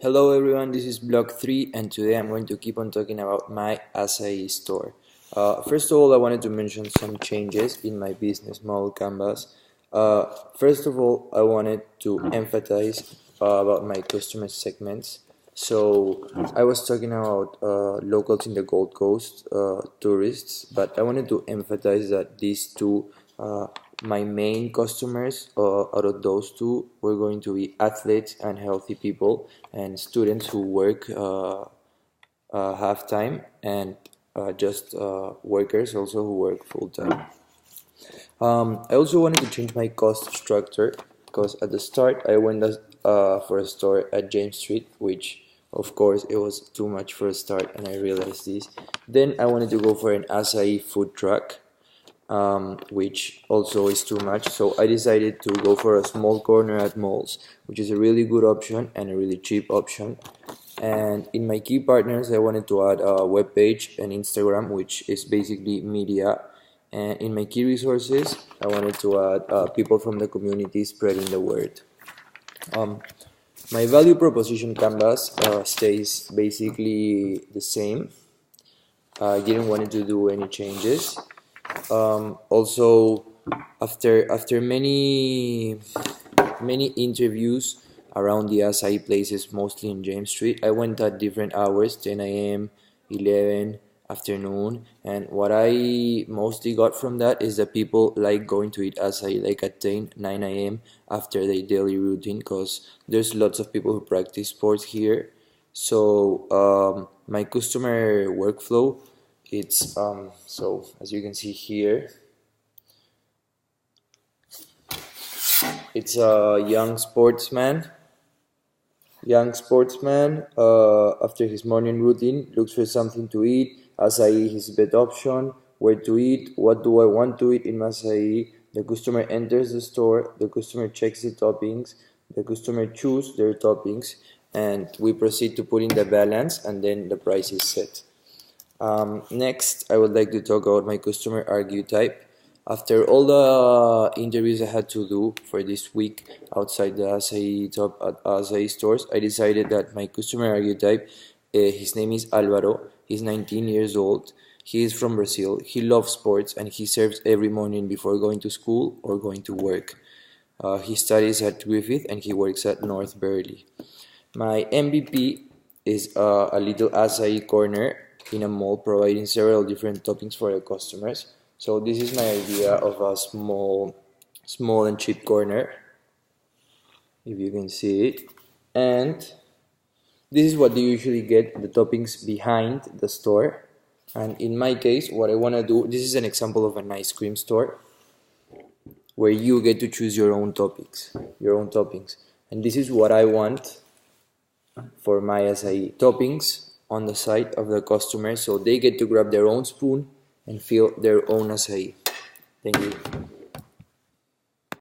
Hello everyone, this is Block 3 and today I'm going to keep on talking about my acai store. First of all, I wanted to mention some changes in my business model canvas. First of all, I wanted to emphasize about my customer segments. So I was talking about locals in the Gold Coast, tourists, but I wanted to emphasize that these two, my main customers out of those two, were going to be athletes and healthy people and students who work half time and just workers also who work full time. I also wanted to change my cost structure because at the start I went for a store at James Street, which of course it was too much for a start, and I realized this. Then I wanted to go for an acai food truck, which also is too much. So I decided to go for a small corner at malls, which is a really good option and a really cheap option. And in my key partners, I wanted to add a web page and Instagram, which is basically media. And in my key resources, I wanted to add people from the community spreading the word. Um, my value proposition canvas stays basically the same. I didn't want to do any changes. Also, after many interviews around the acai places, mostly in James Street, I went at different hours, 10 a.m., 11 afternoon, and what I mostly got from that is that people like going to eat acai like at 10 9 a.m. after their daily routine, because there's lots of people who practice sports here. So my customer workflow, it's so as you can see here, it's a young sportsman after his morning routine looks for something to eat. Acai his best option. Where to eat? What do I want to eat in acai? The customer enters the store. The customer checks the toppings. The customer chooses their toppings, and we proceed to put in the balance, and then the price is set. Next, I would like to talk about my customer archetype. After all the interviews I had to do for this week outside the acai stores, I decided that my customer archetype, his name is Alvaro. He's 19 years old. He is from Brazil. He loves sports and he serves every morning before going to school or going to work. He studies at Griffith and he works at North Burley. My MVP is a little acai corner in a mall, providing several different toppings for the customers. So this is my idea of a small and cheap corner, if you can see it. And this is what you usually get, the toppings behind the store. And in my case, what I want to do, this is an example of an ice cream store where you get to choose your own toppings. And this is what I want for my acai toppings on the side of the customer, so they get to grab their own spoon and fill their own acai. Thank you.